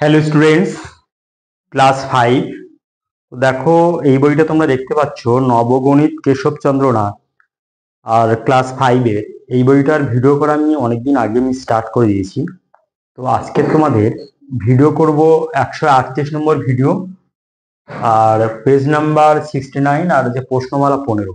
Hello students, class 5। দেখো, এই বইটা তোমরা দেখতে পাচ্ছ, নবগণিত কেশবচন্দ্র নাথ আর ক্লাস 5-এ। এই বইটার ভিডিও করা আমি অনেকদিন আগে স্টার্ট করে দিয়েছি। তো আজকে তোমাদের ভিডিও করব 138 নম্বর ভিডিও, আর পেজ নাম্বার 69, আর যে প্রশ্নমালা 15।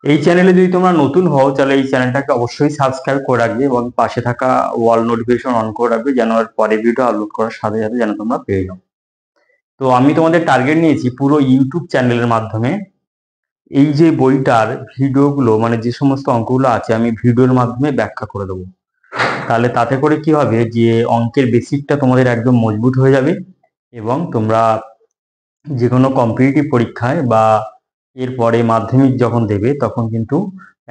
এই চ্যানেলে যদি তোমরা নতুন হও তাহলে এই চ্যানেলটাকে অবশ্যই সাবস্ক্রাইব করে রাখবে এবং পাশে থাকা ওয়াল নোটিফিকেশন অন করে রাখবে, যেন এর পরে ভিডিও আপলোড করার সাথে সাথে যেন তোমরা পেয়ে যাও। তো আমি তোমাদের টার্গেট নিয়েছি পুরো ইউটিউব চ্যানেলের মাধ্যমে এই যে বইটার ভিডিওগুলো, মানে যে সমস্ত অঙ্কগুলো আছে, আমি ভিডিওর মাধ্যমে ব্যাখ্যা করে দেবো। তাহলে তাতে করে কি হবে, যে অঙ্কের বেসিকটা তোমাদের একদম মজবুত হয়ে যাবে এবং তোমরা যে কোনো কম্পিটিটিভ পরীক্ষায় বা এরপরে মাধ্যমিক যখন দেবে তখন কিন্তু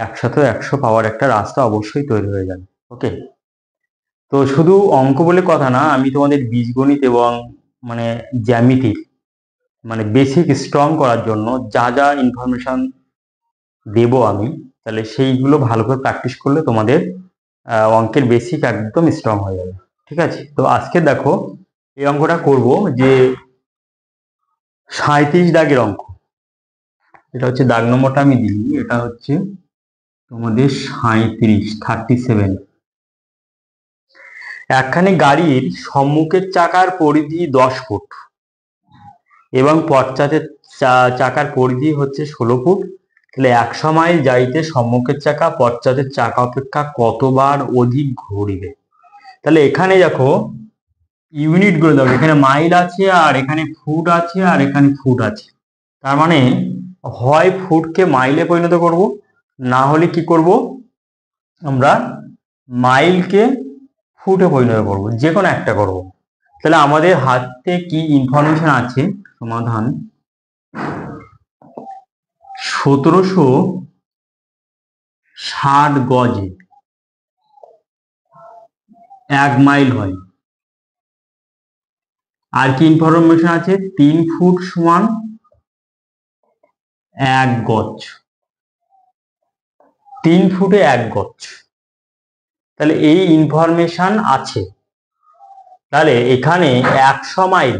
100 পাওয়ার একটা রাস্তা অবশ্যই তৈরি হয়ে যাবে। ওকে, তো শুধু অঙ্ক বলে কথা না, আমি তোমাদের বীজগণিত এবং মানে জ্যামিতির মানে বেসিক স্ট্রং করার জন্য যা যা ইনফরমেশন দেব আমি, তাহলে সেইগুলো ভালো করে প্র্যাকটিস করলে তোমাদের অঙ্কের বেসিক একদম স্ট্রং হয়ে যাবে। ঠিক আছে, তো আজকে দেখো এই অঙ্কটা করব, যে 37 দাগের অঙ্ক। এটা হচ্ছে দাগ নম্বরটা আমি দিই, এটা হচ্ছে তোমাদের 37। একখানি গাড়ির সম্মুখের চাকার পরিধি 10 ফুট এবং পশ্চাতের চাকার পরিধি হচ্ছে 16 ফুট। তাহলে 100 মাইল যাইতে সম্মুখের চাকা পশ্চাতের চাকা অপেক্ষা কতবার অধিক ঘুরিবে। তাহলে এখানে দেখো ইউনিট গুলো দেখো, এখানে মাইল আছে আর এখানে ফুট আছে আর এখানে ফুট আছে। তার মানে হয় ফুটকে মাইলে পরিণত করব, না হলে কি করব, আমরা মাইলকে ফুটে পরিণত করব, যে কোনো একটা করব। তাহলে আমাদের হাতে কি ইনফরমেশন আছে, সমাধান 1760 গজে 1 মাইল হয়। আর কি ইনফরমেশন আছে, 3 ফুট সমান 1 গজ, 3 ফুটে 1 গজ। তাহলে এই ইনফরমেশন আছে। তাহলে এখানে 100 মাইল,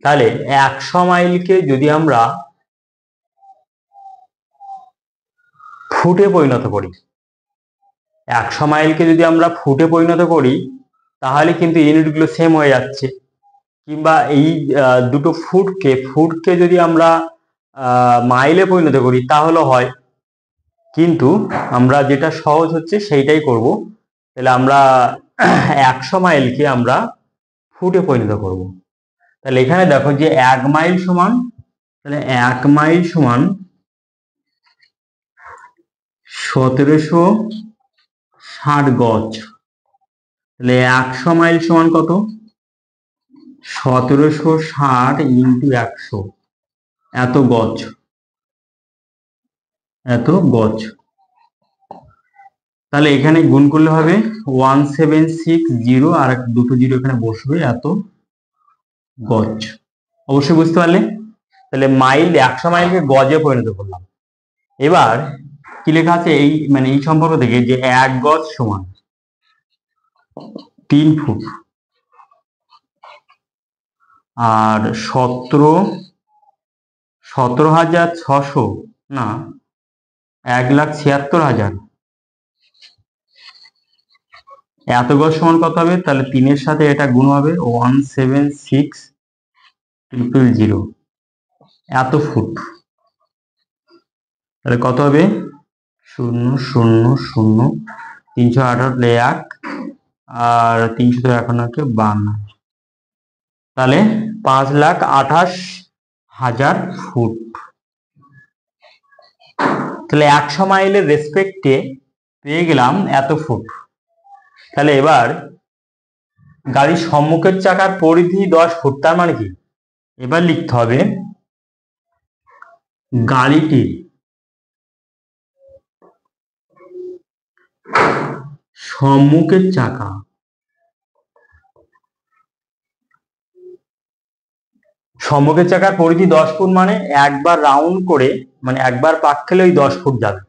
তাহলে 100 মাইলকে যদি আমরা ফুটে পরিণত করি, 100 মাইলকে যদি আমরা ফুটে পরিণত করি, তাহলে কিন্তু ইউনিটগুলো সেম হয়ে যাচ্ছে। কিংবা এই দুটো ফুটকে যদি আমরা মাইলে পরিণত করি তাহলে হয়, কিন্তু আমরা যেটা সহজ হচ্ছে সেইটাই করব। তাহলে আমরা 100 মাইলকে আমরা ফুটে পরিণত করব। তাহলে এখানে দেখো যে 1 মাইল সমান, তাহলে 1 মাইল সমান 1760 গজ। তাহলে 100 মাইল সমান কত, 1760 ইন্টু 100, এত গজ, এত গজ। তাহলে এখানে গুণ করলে হবে 1760, আর দুটো জিরো এখানে বসবে, এত গজ। অবশ্যই বুঝতে পারলে। তাহলে মাইল, 100 মাইলকে গজে পরিণত করলাম। এবার কি লেখা আছে এই মানে এই সম্পর্ক থেকে, যে 1 গজ সমান 3 ফুট, আর 17,600 না 1,76,000 এত গজ সমান কত হবে, তাহলে 3-এর সাথে এটা গুণ হবে 176000, এত ফুট। তাহলে কত হবে, 000, 318 1, আর 300 এখন আছে 52, তাহলে 5,28,000 ফুট। তাহলে 100 মাইলের রেসপেক্টে পেয়ে গেলাম এত ফুট। তাহলে এবার গাড়ির সম্মুখের চাকার পরিধি 10 ফুট, তার মানে কি, এবার লিখতে হবে গাড়িটির সম্মুখের চাকা, সম্মুখের চাকার পরিধি 10 ফুট, মানে একবার রাউন্ড করে, মানে একবার পাক খেলে ওই 10 ফুট যাবে।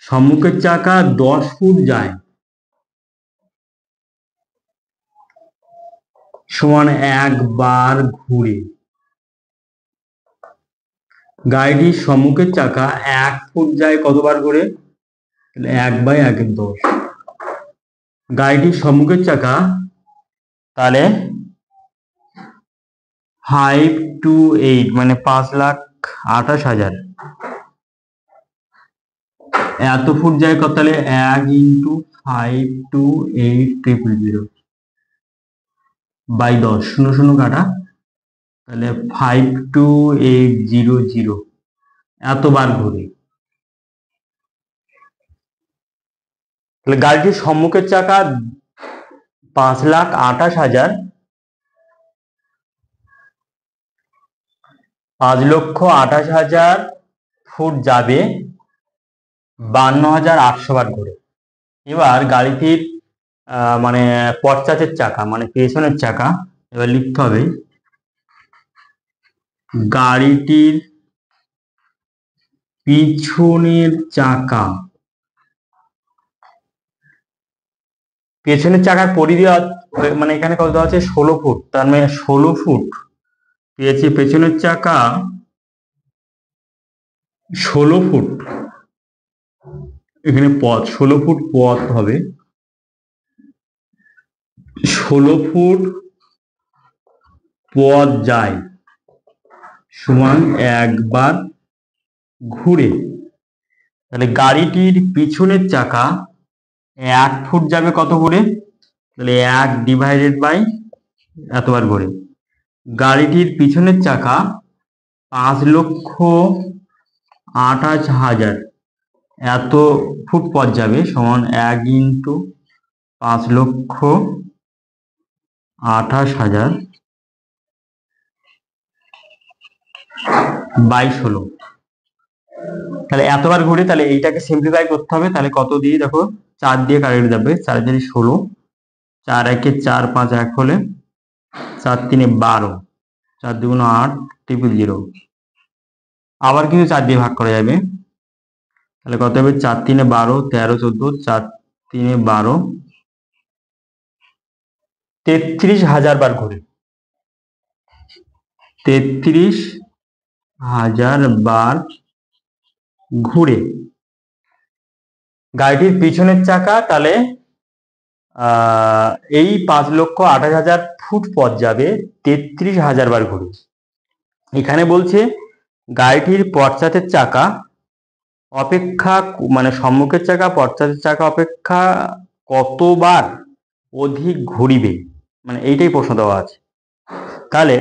সম্মুখের চাকা 10 ফুট যায়, সমান একবার ঘুরে গাড়িটির সম্মুখের চাকা 1 ফুট যায় কতবার ঘুরে? 1/1/10। গাড়িটির সম্মুখের চাকা তাহলে 5 to 8 মানে 5,28,000 এত ফুট যায় কত? তাহলে 1 × 5 to 8,000/10 শূন্য শূন্য কাটা, তাহলে 52800 এতবার ঘুরে। তাহলে গাড়িটির সম্মুখের চাকা 5,28,000 5,28,000 ফুট যাবে 52,800 বার ঘুরে। এবার গাড়িটির মানে পশ্চাতের চাকা মানে পেছনের চাকা, এবার লিখতে হবে গাড়িটির পিছনের চাকা, পেছনের চাকার পরিধি মানে এখানে কত দেওয়া আছে? 16 ফুট, তার মানে 16 ফুট পেয়েছি পেছনের চাকা 16 ফুট, এখানে পথ 16 ফুট পথ হবে, 16 ফুট পথ যায় সমান একবার ঘুরে। তাহলে গাড়িটির পিছনের চাকা 1 ফুট যাবে কত ঘুরে? তাহলে 1/, এতবার ঘুরে। গাড়িটির পিছনের চাকা 5,28,000 এত ফুট পথ যাবে সমান 1 × 5,28,000/16। তাহলে এতবার ঘুরে, তাহলে এইটাকে সিম্পলিফাই করতে হবে। তাহলে কত দিয়ে দেখো 4 দিয়ে কারেক্ট যাবে, 4 দিয়ে 16, 4 1 4 5 1 হলে 4 3 12, 4 2 8 000 আবার কিন্তু 4 দিয়ে ভাগ করা যাবে, তাহলে কত হবে? 4 3 12, 13 14, 4 3 12, 33,000 বার ঘুরে, 33,000 বার ঘুরে। গাড়িটির পিছনের চাকা তাহলে এই 5,28,000 ফুট পথ যাবে 33,000 বার ঘুরে। এখানে বলছে গাড়িটির পশ্চাতের চাকা অপেক্ষা মানে সম্মুখের চাকা পশ্চাতের চাকা অপেক্ষা কতবার অধিক ঘুরিবে, মানে এইটাই প্রশ্ন দেওয়া আছে। তাহলে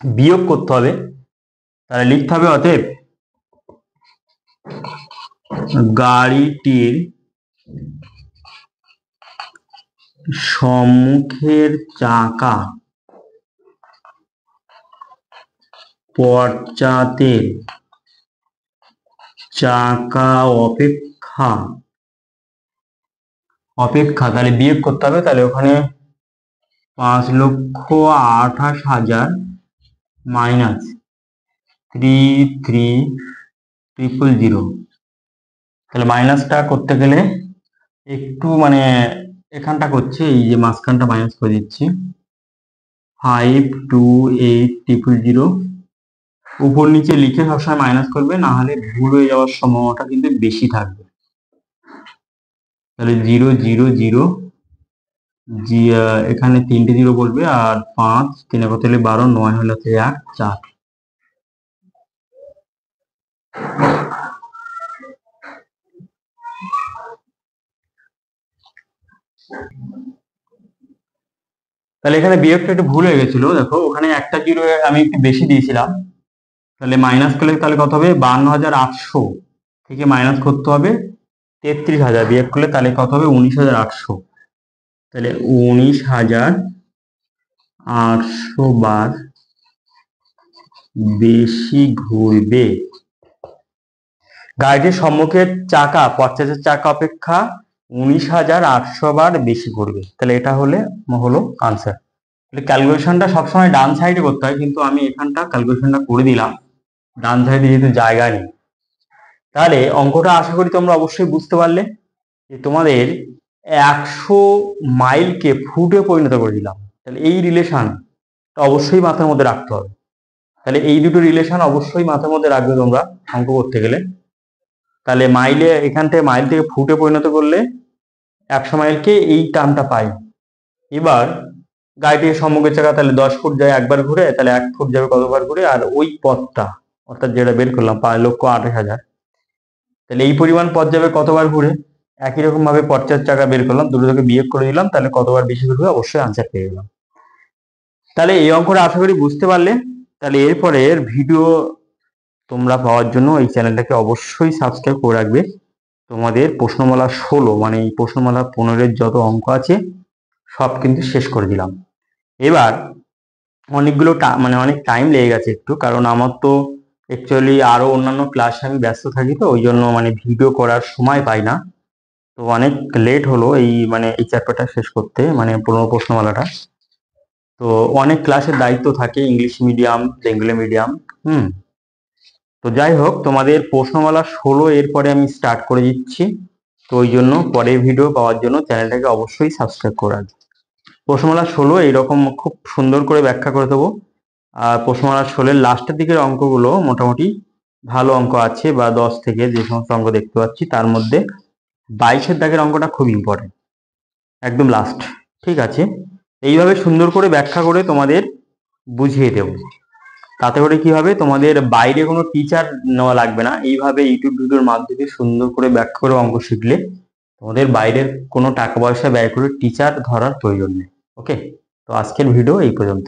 বিয়োগ করতে হবে, তাহলে লিখতে হবে অতএব গাড়িটির সম্মুখের চাকা পশ্চাতের চাকা অপেক্ষা তাহলে বিয়োগ করতে হবে, তাহলে ওখানে 5,28,000 মাইনাস 33,000, তাহলে মাইনাসটা করতে গেলে একটু মানে এখানটা করছে, এই যে মাঝখানটা মাইনাস করে দিচ্ছি, 528,000 উপর নিচে লিখে সবসময় মাইনাস করবে, না হলে ভুল হয়ে যাওয়ার সম্ভাবনাটা কিন্তু বেশি থাকবে। তাহলে 0 0 0 এখানে 3টে 0 বলবে, আর 5 3 কত হলে 12, 9 হলে 1 4। তাহলে এখানে বিয়োগটা একটু ভুল হয়ে গেছিল, দেখো ওখানে একটা 0 আমি একটু বেশি দিয়েছিলাম, তাহলে মাইনাস করলে তাহলে কত হবে? 52,800 থেকে মাইনাস করতে হবে 33,000, বিয়োগ করলে তাহলে কত হবে? 19,800। তাহলে 19,800 বার বেশি ঘুরবে। গাড়িটির সম্মুখের চাকা পশ্চাতের চাকা অপেক্ষা 19,800 বার বেশি ঘুরবে। তাহলে এটা হলো আনসার। তাহলে ক্যালকুলেশনটা সবসময় ডান সাইডে করতে হয়, কিন্তু আমি এখানটা ক্যালকুলেশনটা করে দিলাম ডান সাইডে যেহেতু জায়গা নেই। তাহলে অঙ্কটা আশা করি তোমরা অবশ্যই বুঝতে পারলে যে তোমাদের 100 মাইলকে ফুটে পরিণত করে দিলাম। তাহলে এই রিলেশন অবশ্যই মাথার মধ্যে রাখতে হবে। তাহলে এই দুটো রিলেশন অবশ্যই মাথার মধ্যে রাখবে তোমরা অঙ্ক করতে গেলে। তাহলে মাইলে এখান থেকে মাইল থেকে ফুটে পরিণত করলে 100 মাইলকে এই টার্মটা পাই। এবার গাড়িটির সম্মুখের চাকা তাহলে 10 ফুট যায় একবার ঘুরে, তাহলে 1 ফুট যাবে কতবার ঘুরে, আর ওই পথটা অর্থাৎ যেটা বের করলাম 5,28,000, তাহলে এই পরিমাণ পথ যাবে কতবার ঘুরে। একই রকম ভাবে পথের চাকা বের করলাম, দুটোকে বিয়োগ করে দিলাম, তাহলে কতবার বেশি ঘুরবে অবশ্যই আনসার পেয়ে গেলাম। তাহলে এই অঙ্কটা আশা করি বুঝতে পারলে। তাহলে এর ভিডিও তোমরা পাওয়ার জন্য এই চ্যানেলটাকে অবশ্যই সাবস্ক্রাইব করে রাখবে। তোমাদের প্রশ্নমালা 16 মানে এই প্রশ্নমালা 15-এর যত অঙ্ক আছে সব কিন্তু শেষ করে দিলাম। এবার অনেকগুলো মানে অনেক টাইম লেগে গেছে একটু, কারণ আমার তো অ্যাকচুয়ালি আরো অন্যান্য ক্লাসে আমি ব্যস্ত থাকি, তো ওই জন্য মানে ভিডিও করার সময় পাই না। তো অনেক লেট হলো এই মানে এই চ্যাপ্টারটা শেষ করতে, মানে 15 প্রশ্নমালাটা। তো অনেক ক্লাসের দায়িত্ব থাকে, ইংলিশ মিডিয়াম, বেঙ্গলি মিডিয়াম। তো যাই হোক, তোমাদের প্রশ্নমালা 16 এরপরে আমি স্টার্ট করে দিচ্ছি। তো ওই জন্য পরের ভিডিও পাওয়ার জন্য চ্যানেলটাকে অবশ্যই সাবস্ক্রাইব করে রাখবে। প্রশ্নমালা 16 এইরকম খুব সুন্দর করে ব্যাখ্যা করে দেবো। আর প্রশ্নমালা 16 লাস্টের দিকের অঙ্কগুলো মোটামুটি ভালো অঙ্ক আছে, বা 10 থেকে যে সমস্ত অঙ্ক দেখতে পাচ্ছি তার মধ্যে 22-এর দাগের অঙ্কটা খুব ইম্পর্টেন্ট, একদম লাস্ট। ঠিক আছে, এইভাবে সুন্দর করে ব্যাখ্যা করে তোমাদের বুঝিয়ে দেব। তাতে করে কি হবে, তোমাদের বাইরে কোনো টিচার নেওয়া লাগবে না। এইভাবে ইউটিউব ভিডিওর মাধ্যমে সুন্দর করে ব্যাখ্যা করে অঙ্ক শিখলে তোমাদের বাইরের কোনো টাকা পয়সা ব্যয় করে টিচার ধরার প্রয়োজন নেই। ওকে, তো আজকের ভিডিও এই পর্যন্ত।